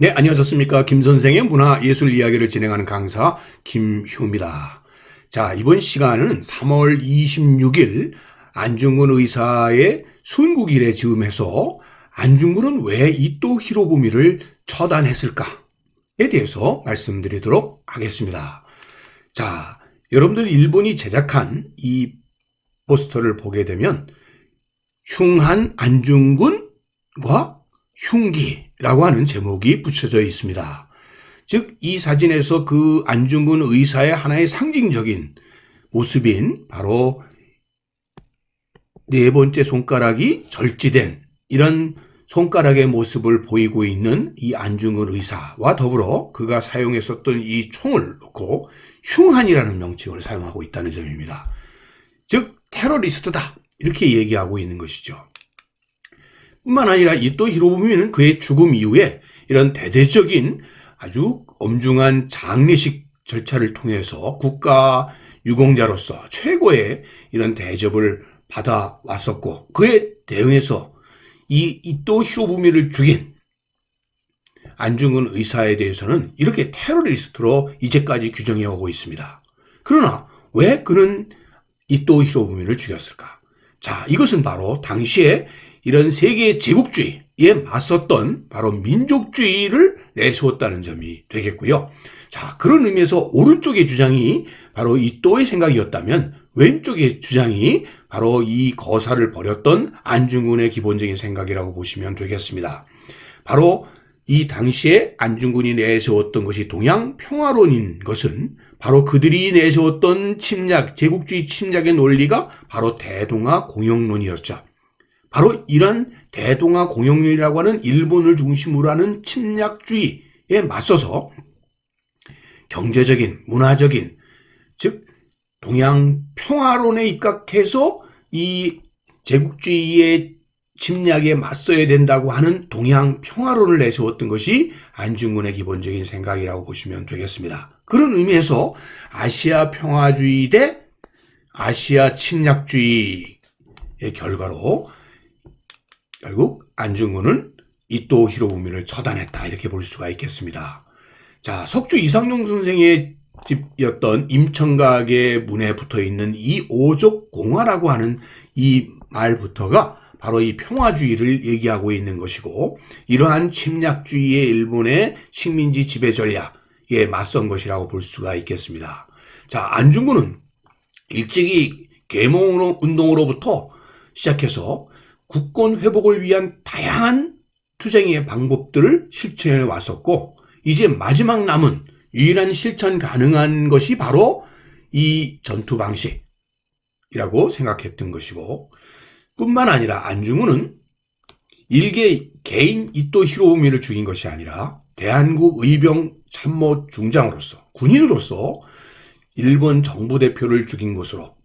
네, 안녕하셨습니까? 김 선생의 문화예술 이야기를 진행하는 강사 김효입니다. 자, 이번 시간은 3월 26일 안중근 의사의 순국일에 즈음해서 안중근은 왜 이토 히로부미를 처단했을까에 대해서 말씀드리도록 하겠습니다. 자, 여러분들 일본이 제작한 이 포스터를 보게 되면 흉한 안중근과 흉기라고 하는 제목이 붙여져 있습니다. 즉, 이 사진에서 그 안중근 의사의 하나의 상징적인 모습인 바로 네 번째 손가락이 절지된 이런 손가락의 모습을 보이고 있는 이 안중근 의사와 더불어 그가 사용했었던 이 총을 놓고 흉한이라는 명칭을 사용하고 있다는 점입니다. 즉, 테러리스트다 이렇게 얘기하고 있는 것이죠. 뿐만 아니라 이토 히로부미는 그의 죽음 이후에 이런 대대적인 아주 엄중한 장례식 절차를 통해서 국가 유공자로서 최고의 이런 대접을 받아왔었고, 그에 대응해서 이 이토 히로부미를 죽인 안중근 의사에 대해서는 이렇게 테러리스트로 이제까지 규정해 오고 있습니다. 그러나 왜 그는 이토 히로부미를 죽였을까? 자, 이것은 바로 당시에 이런 세계 제국주의에 맞섰던 바로 민족주의를 내세웠다는 점이 되겠고요. 자, 그런 의미에서 오른쪽의 주장이 바로 이토의 생각이었다면 왼쪽의 주장이 바로 이 거사를 벌였던 안중근의 기본적인 생각이라고 보시면 되겠습니다. 바로 이 당시에 안중근이 내세웠던 것이 동양 평화론인 것은 바로 그들이 내세웠던 침략, 제국주의 침략의 논리가 바로 대동아 공영론이었죠. 바로 이런 대동아 공영론이라고 하는 일본을 중심으로 하는 침략주의에 맞서서 경제적인, 문화적인, 즉 동양 평화론에 입각해서 이 제국주의의 침략에 맞서야 된다고 하는 동양 평화론을 내세웠던 것이 안중근의 기본적인 생각이라고 보시면 되겠습니다. 그런 의미에서 아시아 평화주의 대 아시아 침략주의의 결과로 결국 안중근은 이토 히로부미를 처단했다 이렇게 볼 수가 있겠습니다. 자, 석주 이상용 선생의 집이었던 임청각의 문에 붙어있는 이 오족공화라고 하는 이 말부터가 바로 이 평화주의를 얘기하고 있는 것이고, 이러한 침략주의의 일본의 식민지 지배 전략에 맞선 것이라고 볼 수가 있겠습니다. 자, 안중근은 일찍이 계몽운동으로부터 시작해서 국권 회복을 위한 다양한 투쟁의 방법들을 실천해 왔었고, 이제 마지막 남은 유일한 실천 가능한 것이 바로 이 전투 방식이라고 생각했던 것이고, 뿐만 아니라 안중근은 일개 개인 이토 히로부미를 죽인 것이 아니라 대한국 의병 참모 중장으로서, 군인으로서 일본 정부 대표를 죽인 것으로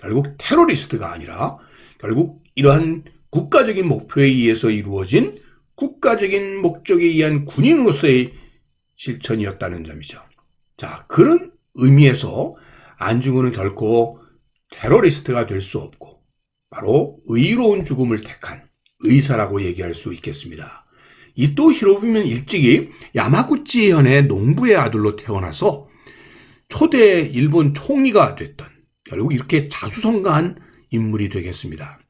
결국 테러리스트가 아니라 결국 이러한 국가적인 목표에 의해서 이루어진 국가적인 목적에 의한 군인으로서의 실천이었다는 점이죠. 자, 그런 의미에서 안중근은 결코 테러리스트가 될 수 없고 바로 의로운 죽음을 택한 의사라고 얘기할 수 있겠습니다. 이토 히로부미는 일찍이 야마구치현의 농부의 아들로 태어나서 초대 일본 총리가 됐던, 결국 이렇게 자수성가한 인물이 되겠습니다.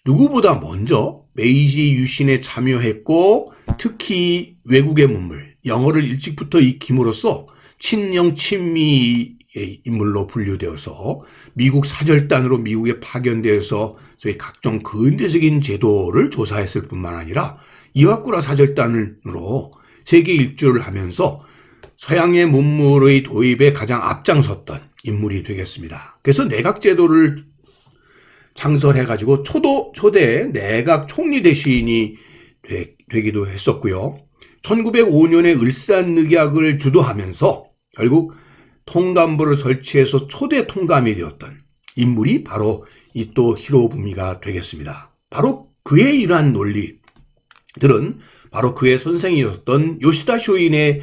누구보다 먼저 메이지 유신에 참여했고, 특히 외국의 문물, 영어를 일찍부터 익힘으로써 친영 친미의 인물로 분류되어서 미국 사절단으로 미국에 파견되어서 저희 각종 근대적인 제도를 조사했을 뿐만 아니라 이와쿠라 사절단으로 세계 일주를 하면서 서양의 문물의 도입에 가장 앞장섰던 인물이 되겠습니다. 그래서 내각제도를 창설해가지고 초대 내각 총리 대신이 되기도 했었고요. 1905년에 을산늑약을 주도하면서 결국 통감부를 설치해서 초대 통감이 되었던 인물이 바로 이토 히로부미가 되겠습니다. 바로 그의 이러한 논리들은 바로 그의 선생이었던 요시다 쇼인의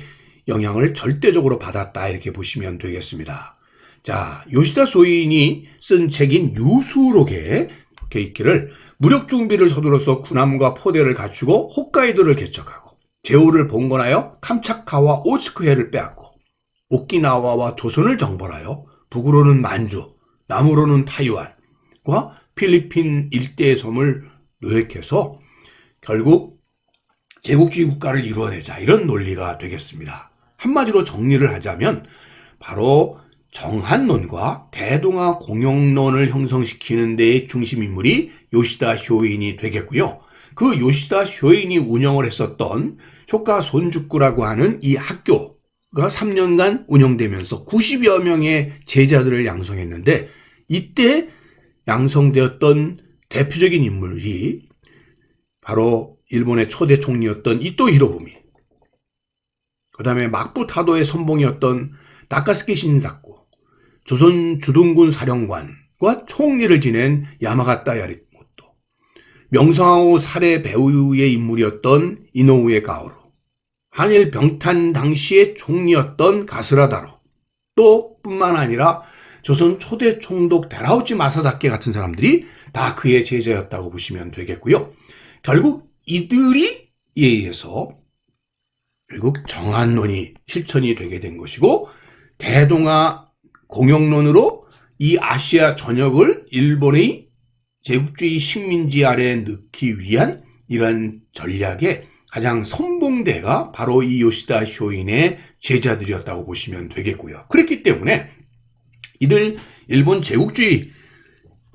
영향을 절대적으로 받았다 이렇게 보시면 되겠습니다. 자, 요시다 쇼인이 쓴 책인 유수록에 적혀 있기를 무력 준비를 서두르서 군함과 포대를 갖추고 홋카이도를 개척하고 제오를 봉건하여 캄차카와 오츠크해를 빼앗고 오키나와와 조선을 정벌하여 북으로는 만주, 남으로는 타이완과 필리핀 일대의 섬을 노획해서 결국 제국주의 국가를 이루어내자, 이런 논리가 되겠습니다. 한마디로 정리를 하자면 바로 정한론과 대동아 공영론을 형성시키는 데의 중심인물이 요시다 쇼인이 되겠고요. 그 요시다 쇼인이 운영을 했었던 쇼카 손주쿠라고 하는 이 학교가 3년간 운영되면서 90여 명의 제자들을 양성했는데, 이때 양성되었던 대표적인 인물이 바로 일본의 초대 총리였던 이토 히로부미, 그 다음에 막부 타도의 선봉이었던 다카스키 신사쿠, 조선 주둔군 사령관과 총리를 지낸 야마가타 야리모토, 명성황후 살해 배후의 인물이었던 이노우에 가오루, 한일 병탄 당시의 총리였던 가스라다로, 또 뿐만 아니라 조선 초대 총독 데라우치 마사다케 같은 사람들이 다 그의 제자였다고 보시면 되겠고요. 결국 이들이 의해서 결국 정한론이 실천이 되게 된 것이고, 대동아 공영론으로 이 아시아 전역을 일본의 제국주의 식민지 아래에 넣기 위한 이런 전략의 가장 선봉대가 바로 이 요시다 쇼인의 제자들이었다고 보시면 되겠고요. 그렇기 때문에 이들 일본 제국주의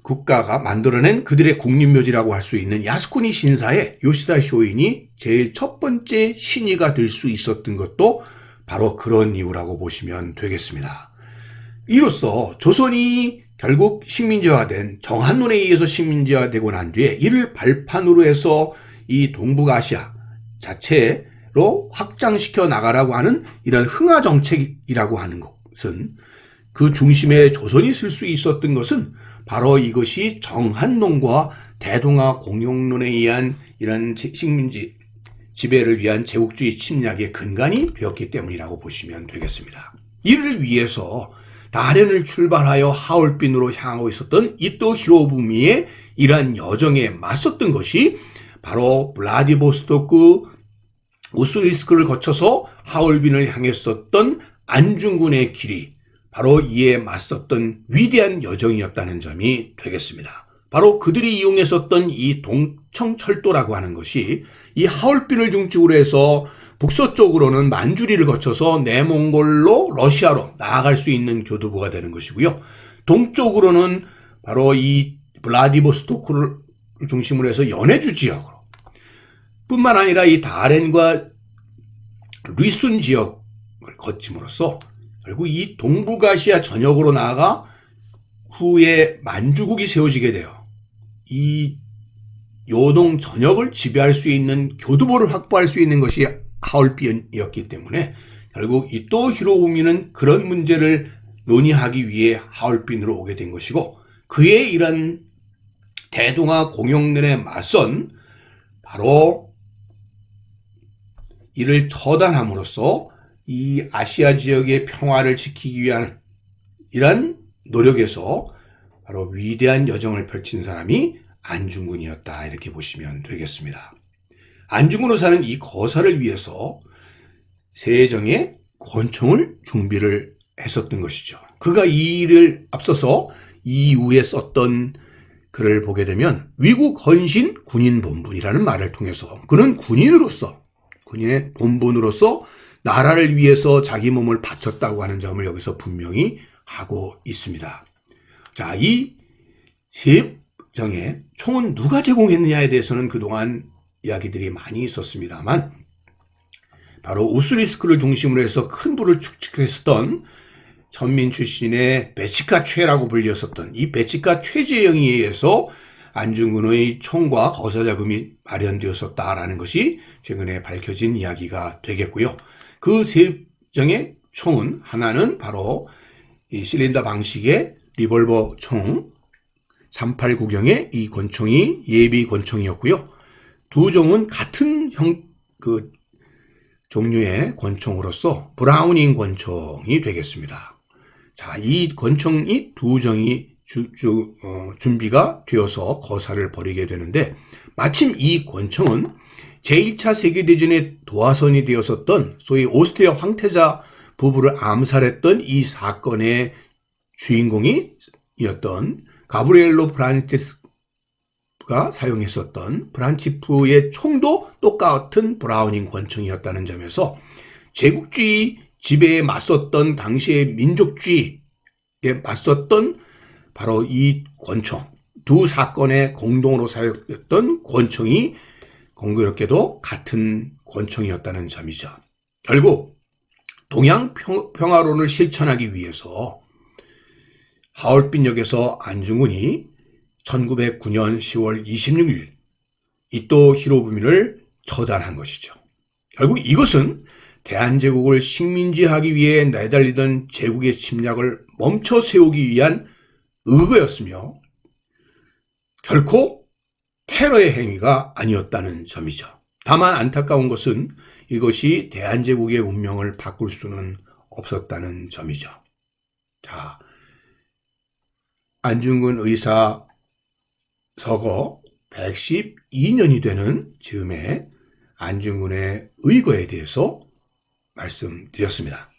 국가가 만들어낸 그들의 국립묘지라고 할 수 있는 야스쿠니 신사에 요시다 쇼인이 제일 첫 번째 신의가 될 수 있었던 것도 바로 그런 이유라고 보시면 되겠습니다. 이로써 조선이 결국 식민지화된, 정한론에 의해서 식민지화되고 난 뒤에 이를 발판으로 해서 이 동북아시아 자체로 확장시켜 나가라고 하는 이런 흥화 정책이라고 하는 것은, 그 중심에 조선이 쓸 수 있었던 것은 바로 이것이 정한론과 대동아 공영론에 의한 이런 식민지 지배를 위한 제국주의 침략의 근간이 되었기 때문이라고 보시면 되겠습니다. 이를 위해서 다롄을 출발하여 하얼빈으로 향하고 있었던 이토 히로부미의 이러한 여정에 맞섰던 것이 바로 블라디보스토크, 우스리스크를 거쳐서 하얼빈을 향했었던 안중근의 길이 바로 이에 맞섰던 위대한 여정이었다는 점이 되겠습니다. 바로 그들이 이용했었던 이 동청철도라고 하는 것이 이 하얼빈을 중심으로 해서 북서쪽으로는 만주리를 거쳐서 내몽골로 러시아로 나아갈 수 있는 교두보가 되는 것이고요. 동쪽으로는 바로 이 블라디보스토크를 중심으로 해서 연해주 지역으로, 뿐만 아니라 이 다롄과 리순 지역을 거침으로써 결국 이 동북아시아 전역으로 나아가 후에 만주국이 세워지게 되어 이 요동 전역을 지배할 수 있는 교두보를 확보할 수 있는 것이 하얼빈이었기 때문에 결국 이토 히로부미는 그런 문제를 논의하기 위해 하얼빈으로 오게 된 것이고, 그의 이런 대동아 공영론에 맞선 바로 이를 처단함으로써 이 아시아 지역의 평화를 지키기 위한 이런 노력에서 바로 위대한 여정을 펼친 사람이 안중근이었다, 이렇게 보시면 되겠습니다. 안중근 의사는 이 거사를 위해서 세종의 권총을 준비를 했었던 것이죠. 그가 이 일을 앞서서 이후에 썼던 글을 보게 되면 위국 헌신 군인 본분이라는 말을 통해서 그는 군인으로서, 군인의 본분으로서 나라를 위해서 자기 몸을 바쳤다고 하는 점을 여기서 분명히 하고 있습니다. 자, 이 세정의 총은 누가 제공했느냐에 대해서는 그동안 이야기들이 많이 있었습니다만, 바로 우스리스크를 중심으로 해서 큰 부를 축적했었던 천민 출신의 베치카 최라고 불렸었던 이 베치카 최재영에 의해서 안중근의 총과 거사자금이 마련되었었다라는 것이 최근에 밝혀진 이야기가 되겠고요. 그 세정의 총은 하나는 바로 이 실린더 방식의 리볼버 총 38구경의 이 권총이 예비 권총이었고요. 두 종은 같은 종류의 권총으로서 브라우닝 권총이 되겠습니다. 자, 이 권총이 두 종이 준비가 되어서 거사를 벌이게 되는데, 마침 이 권총은 제1차 세계대전의 도화선이 되었었던 소위 오스트리아 황태자 부부를 암살했던 이 사건의 주인공이었던 가브리엘로 프란체스가 사용했었던 프란치프의 총도 똑같은 브라우닝 권총이었다는 점에서 제국주의 지배에 맞섰던 당시의 민족주의에 맞섰던 바로 이 권총, 두 사건에 공동으로 사용됐던 권총이 공교롭게도 같은 권총이었다는 점이죠. 결국 동양 평화론을 실천하기 위해서 하얼빈역에서 안중근이 1909년 10월 26일 이토 히로부미를 처단한 것이죠. 결국 이것은 대한제국을 식민지하기 위해 내달리던 제국의 침략을 멈춰 세우기 위한 의거였으며 결코 테러의 행위가 아니었다는 점이죠. 다만 안타까운 것은 이것이 대한제국의 운명을 바꿀 수는 없었다는 점이죠. 자, 안중근 의사 서거 112년이 되는 즈음에 안중근의 의거에 대해서 말씀드렸습니다.